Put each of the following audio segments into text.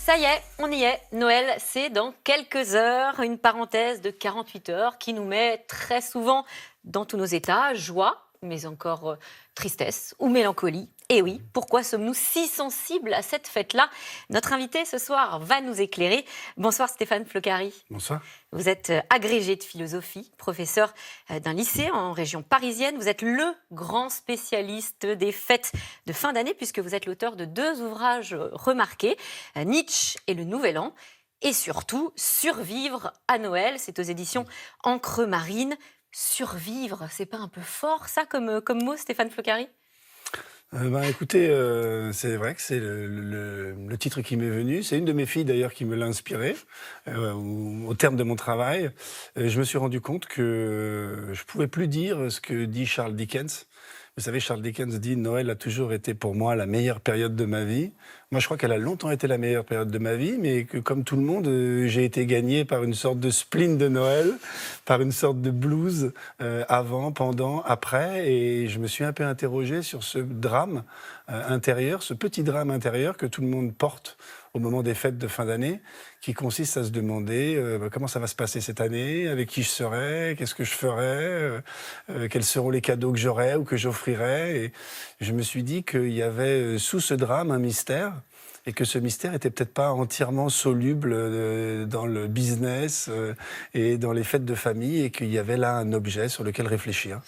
Ça y est, on y est. Noël, c'est dans quelques heures. Une parenthèse de 48 heures qui nous met très souvent dans tous nos états. Joie, mais encore tristesse ou mélancolie. Et oui, pourquoi sommes-nous si sensibles à cette fête-là? Notre invité ce soir va nous éclairer. Bonsoir Stéphane Flocari. Bonsoir. Vous êtes agrégé de philosophie, professeur d'un lycée en région parisienne. Vous êtes le grand spécialiste des fêtes de fin d'année puisque vous êtes l'auteur de 2 ouvrages remarqués, Nietzsche et le Nouvel An. Et surtout, Survivre à Noël, c'est aux éditions Encre Marine. Survivre, c'est pas un peu fort ça comme mot, Stéphane Flocari? Écoutez, c'est vrai que c'est le titre qui m'est venu. C'est une de mes filles d'ailleurs qui me l'a inspiré au terme de mon travail. Je me suis rendu compte que je pouvais plus dire ce que dit Charles Dickens. Vous savez, Charles Dickens dit « Noël a toujours été pour moi la meilleure période de ma vie ». Moi, je crois qu'elle a longtemps été la meilleure période de ma vie, mais que comme tout le monde, j'ai été gagné par une sorte de spleen de Noël, par une sorte de blues avant, pendant, après. Et je me suis un peu interrogé sur ce drame intérieur, ce petit drame intérieur que tout le monde porte au moment des fêtes de fin d'année, qui consiste à se demander comment ça va se passer cette année, avec qui je serai, qu'est-ce que je ferai, quels seront les cadeaux que j'aurai ou que j'offrirai. Et je me suis dit qu'il y avait sous ce drame un mystère, et que ce mystère était peut-être pas entièrement soluble dans le business et dans les fêtes de famille, et qu'il y avait là un objet sur lequel réfléchir.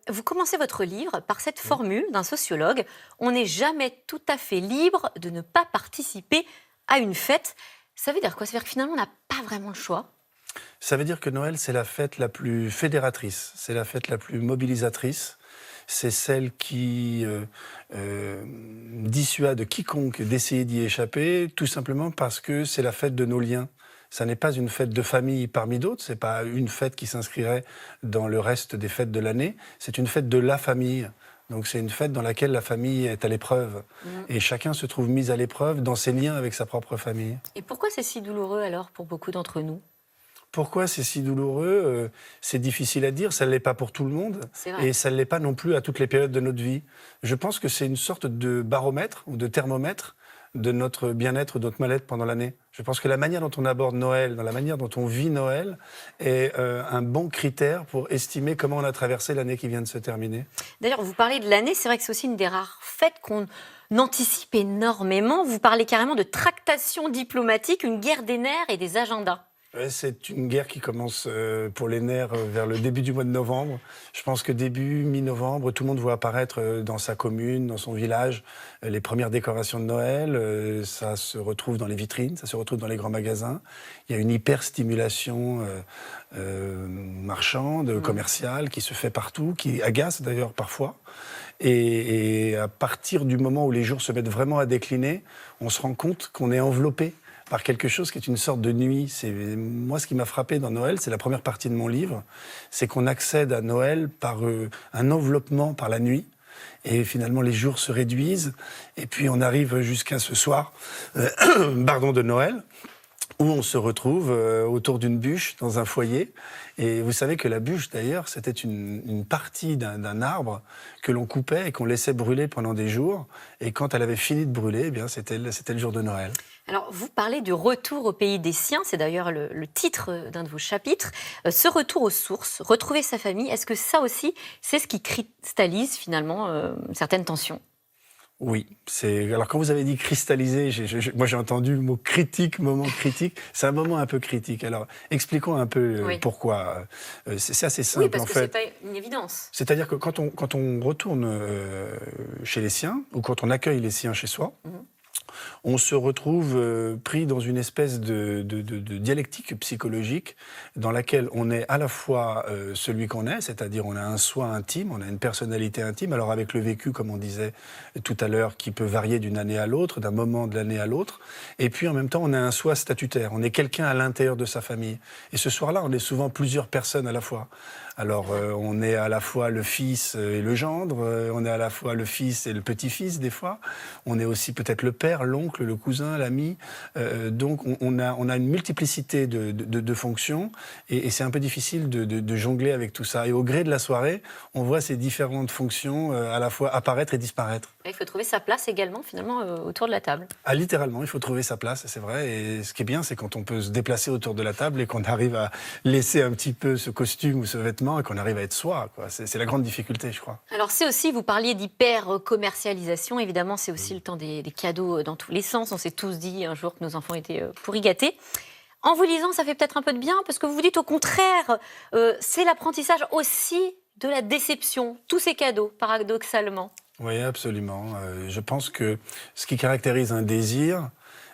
Vous commencez votre livre par cette formule d'un sociologue: on n'est jamais tout à fait libre de ne pas participer à une fête. Ça veut dire quoi? Ça veut dire que finalement, on n'a pas vraiment le choix? Ça veut dire que Noël, c'est la fête la plus fédératrice, c'est la fête la plus mobilisatrice. C'est celle qui dissuade quiconque d'essayer d'y échapper, tout simplement parce que c'est la fête de nos liens. Ça n'est pas une fête de famille parmi d'autres, c'est pas une fête qui s'inscrirait dans le reste des fêtes de l'année, c'est une fête de la famille. Donc c'est une fête dans laquelle la famille est à l'épreuve. Et chacun se trouve mis à l'épreuve dans ses liens avec sa propre famille. Et pourquoi c'est si douloureux alors pour beaucoup d'entre nous? Pourquoi c'est si douloureux? C'est difficile à dire, ça ne l'est pas pour tout le monde, et ça ne l'est pas non plus à toutes les périodes de notre vie. Je pense que c'est une sorte de baromètre ou de thermomètre de notre bien-être, de notre mal-être pendant l'année. Je pense que la manière dont on aborde Noël, dans la manière dont on vit Noël, est un bon critère pour estimer comment on a traversé l'année qui vient de se terminer. D'ailleurs, vous parlez de l'année, c'est vrai que c'est aussi une des rares fêtes qu'on anticipe énormément. Vous parlez carrément de tractation diplomatique, une guerre des nerfs et des agendas. C'est une guerre qui commence pour les nerfs vers le début du mois de novembre. Je pense que début, mi-novembre, tout le monde voit apparaître dans sa commune, dans son village, les premières décorations de Noël. Ça se retrouve dans les vitrines, ça se retrouve dans les grands magasins. Il y a une hyper-stimulation marchande, commerciale, qui se fait partout, qui agace d'ailleurs parfois. Et à partir du moment où les jours se mettent vraiment à décliner, on se rend compte qu'on est enveloppé par quelque chose qui est une sorte de nuit. Moi, ce qui m'a frappé dans Noël, c'est la première partie de mon livre, c'est qu'on accède à Noël par un enveloppement par la nuit, et finalement les jours se réduisent, et puis on arrive jusqu'à ce soir de Noël, où on se retrouve autour d'une bûche dans un foyer. Et vous savez que la bûche, d'ailleurs, c'était une partie d'un arbre que l'on coupait et qu'on laissait brûler pendant des jours. Et quand elle avait fini de brûler, eh bien, c'était le jour de Noël. Alors, vous parlez du retour au pays des siens, c'est d'ailleurs le titre d'un de vos chapitres. Ce retour aux sources, retrouver sa famille, est-ce que ça aussi, c'est ce qui cristallise finalement certaines tensions? Oui, alors quand vous avez dit cristalliser, moi j'ai entendu le mot critique, moment critique. C'est un moment un peu critique. Alors expliquons un peu pourquoi. C'est assez simple en fait. Oui, parce que c'est pas une évidence. C'est-à-dire que quand on retourne chez les siens, ou quand on accueille les siens chez soi, on se retrouve pris dans une espèce de dialectique psychologique dans laquelle on est à la fois celui qu'on est, c'est-à-dire on a un soi intime, on a une personnalité intime, alors avec le vécu, comme on disait tout à l'heure, qui peut varier d'une année à l'autre, d'un moment de l'année à l'autre, et puis en même temps on a un soi statutaire, on est quelqu'un à l'intérieur de sa famille. Et ce soir-là, on est souvent plusieurs personnes à la fois. Alors, on est à la fois le fils et le gendre, on est à la fois le fils et le petit-fils, des fois. On est aussi peut-être le père, père, l'oncle, le cousin, l'ami. Donc on a une multiplicité de fonctions et c'est un peu difficile de jongler avec tout ça. Et au gré de la soirée, on voit ces différentes fonctions à la fois apparaître et disparaître. Il faut trouver sa place également, finalement, autour de la table. Ah, littéralement, il faut trouver sa place, c'est vrai. Et ce qui est bien, c'est quand on peut se déplacer autour de la table et qu'on arrive à laisser un petit peu ce costume ou ce vêtement et qu'on arrive à être soi, quoi. C'est la grande difficulté, je crois. Alors c'est aussi, vous parliez d'hyper-commercialisation, évidemment c'est aussi le temps des cadeaux dans tous les sens. On s'est tous dit un jour que nos enfants étaient pourri gâtés. En vous lisant, ça fait peut-être un peu de bien, parce que vous vous dites au contraire, c'est l'apprentissage aussi de la déception, tous ces cadeaux, paradoxalement. Oui, absolument. Je pense que ce qui caractérise un désir,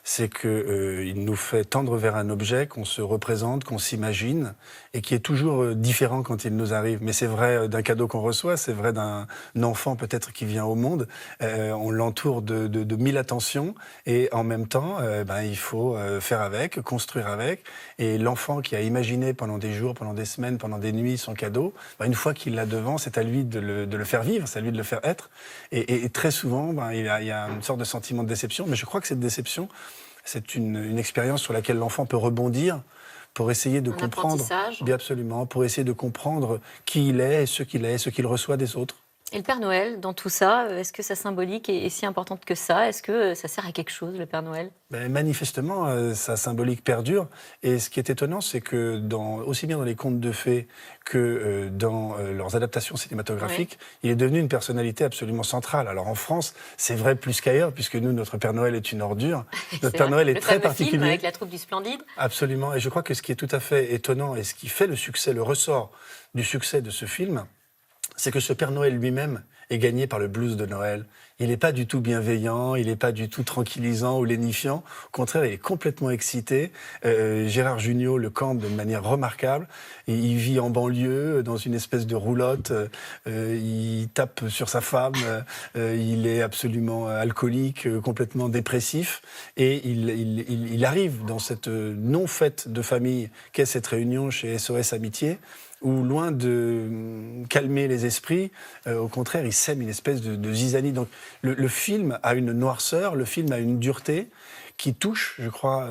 c'est qu'il nous fait tendre vers un objet qu'on se représente, qu'on s'imagine, et qui est toujours différent quand il nous arrive. Mais c'est vrai d'un cadeau qu'on reçoit, c'est vrai d'un enfant peut-être qui vient au monde. On l'entoure de 1000 attentions, et en même temps, il faut faire avec, construire avec. Et l'enfant qui a imaginé pendant des jours, pendant des semaines, pendant des nuits son cadeau, une fois qu'il l'a devant, c'est à lui de le faire vivre, c'est à lui de le faire être. Et très souvent, il y a une sorte de sentiment de déception, mais je crois que cette déception, c'est une expérience sur laquelle l'enfant peut rebondir pour essayer de comprendre, bien absolument, pour essayer de comprendre qui il est, ce qu'il reçoit des autres. Et le Père Noël, dans tout ça, est-ce que sa symbolique est si importante que ça? Est-ce que ça sert à quelque chose, le Père Noël? Manifestement, sa symbolique perdure. Et ce qui est étonnant, c'est que aussi bien dans les contes de fées que dans leurs adaptations cinématographiques, il est devenu une personnalité absolument centrale. Alors en France, c'est vrai plus qu'ailleurs, puisque nous, notre Père Noël est une ordure. Notre Père Noël est très particulier. Film avec la troupe du Splendide. Absolument. Et je crois que ce qui est tout à fait étonnant et ce qui fait le succès, le ressort du succès de ce film, c'est que ce Père Noël lui-même est gagné par le blues de Noël. Il n'est pas du tout bienveillant, il n'est pas du tout tranquillisant ou lénifiant. Au contraire, il est complètement excité. Gérard Jugnot le campe de manière remarquable. Et il vit en banlieue, dans une espèce de roulotte. Il tape sur sa femme. Il est absolument alcoolique, complètement dépressif. Et il arrive dans cette non-fête de famille qu'est cette réunion chez SOS Amitié, où loin de calmer les esprits, au contraire, il sème une espèce de zizanie. Donc le film a une noirceur, le film a une dureté qui touche, je crois,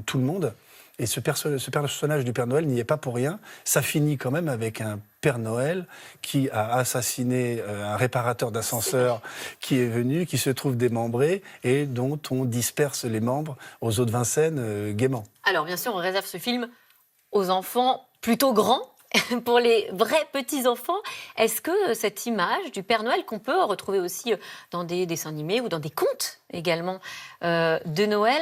tout le monde. Et ce personnage du Père Noël n'y est pas pour rien. Ça finit quand même avec un Père Noël qui a assassiné un réparateur d'ascenseur qui est venu, qui se trouve démembré et dont on disperse les membres aux eaux de Vincennes gaiement. Alors bien sûr, on réserve ce film aux enfants plutôt grands. Pour les vrais petits-enfants, est-ce que cette image du Père Noël, qu'on peut retrouver aussi dans des dessins animés ou dans des contes également de Noël,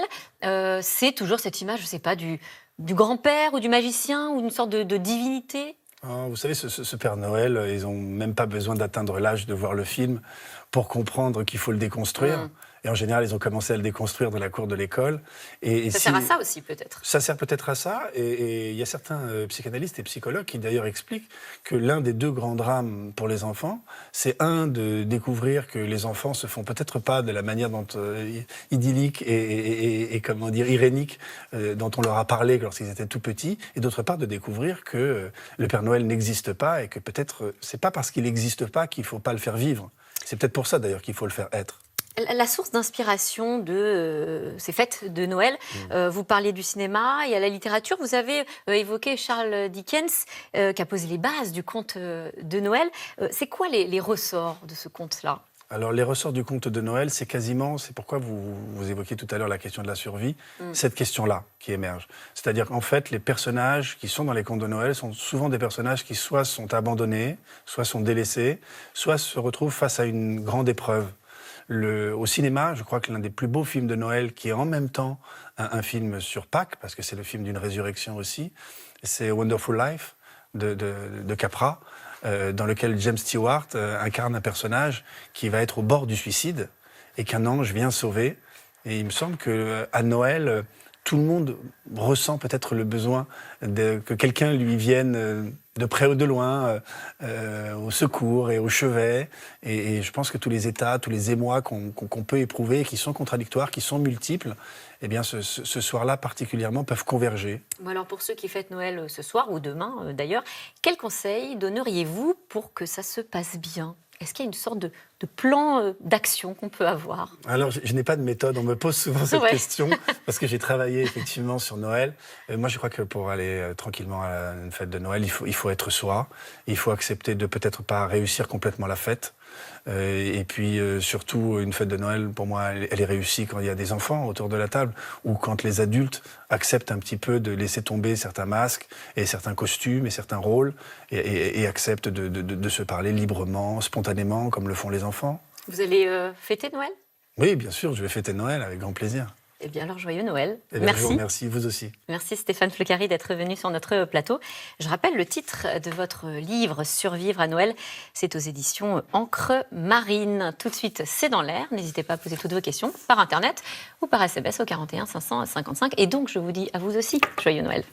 c'est toujours cette image, je ne sais pas, du grand-père ou du magicien ou d'une sorte de divinité? Vous savez, ce Père Noël, ils n'ont même pas besoin d'atteindre l'âge de voir le film pour comprendre qu'il faut le déconstruire. Et en général, ils ont commencé à le déconstruire dans la cour de l'école. Ça sert à ça aussi, peut-être. Ça sert peut-être à ça. Et il y a certains psychanalystes et psychologues qui, d'ailleurs, expliquent que l'un des deux grands drames pour les enfants, c'est de découvrir que les enfants se font peut-être pas de la manière dont idyllique et comment dire, irénique dont on leur a parlé lorsqu'ils étaient tout petits. Et d'autre part, de découvrir que le Père Noël n'existe pas et que peut-être c'est pas parce qu'il n'existe pas qu'il faut pas le faire vivre. C'est peut-être pour ça, d'ailleurs, qu'il faut le faire être. La source d'inspiration de ces fêtes de Noël, vous parliez du cinéma, il y a la littérature. Vous avez évoqué Charles Dickens, qui a posé les bases du conte de Noël. C'est quoi les ressorts de ce conte-là ? Alors, les ressorts du conte de Noël, c'est pourquoi vous évoquiez tout à l'heure la question de la survie, cette question-là qui émerge. C'est-à-dire qu'en fait, les personnages qui sont dans les contes de Noël sont souvent des personnages qui soit sont abandonnés, soit sont délaissés, soit se retrouvent face à une grande épreuve. Au cinéma, je crois que l'un des plus beaux films de Noël, qui est en même temps un film sur Pâques, parce que c'est le film d'une résurrection aussi, c'est Wonderful Life de Capra, dans lequel James Stewart incarne un personnage qui va être au bord du suicide et qu'un ange vient sauver. Et il me semble qu'à Noël, tout le monde ressent peut-être le besoin que quelqu'un lui vienne de près ou de loin, au secours et au chevet. Et je pense que tous les états, tous les émois qu'on peut éprouver, qui sont contradictoires, qui sont multiples, eh bien ce soir-là particulièrement peuvent converger. Alors pour ceux qui fêtent Noël ce soir ou demain d'ailleurs, quels conseils donneriez-vous pour que ça se passe bien ? Est-ce qu'il y a une sorte de plans d'action qu'on peut avoir? Alors, je n'ai pas de méthode. On me pose souvent cette question parce que j'ai travaillé effectivement sur Noël. Moi, je crois que pour aller tranquillement à une fête de Noël, il faut être soi. Il faut accepter de peut-être pas réussir complètement la fête. Et puis surtout, une fête de Noël, pour moi, elle est réussie quand il y a des enfants autour de la table ou quand les adultes acceptent un petit peu de laisser tomber certains masques et certains costumes et certains rôles et acceptent de se parler librement, spontanément, comme le font les enfants. Vous allez fêter Noël? Oui, bien sûr, je vais fêter Noël avec grand plaisir. Eh bien alors, joyeux Noël. Eh bien, Merci. Merci, vous aussi. Merci Stéphane Flecari d'être venu sur notre plateau. Je rappelle le titre de votre livre « Survivre à Noël ». C'est aux éditions Encre Marine. Tout de suite, c'est dans l'air. N'hésitez pas à poser toutes vos questions par Internet ou par SMS au 41 555. Et donc, je vous dis à vous aussi, joyeux Noël.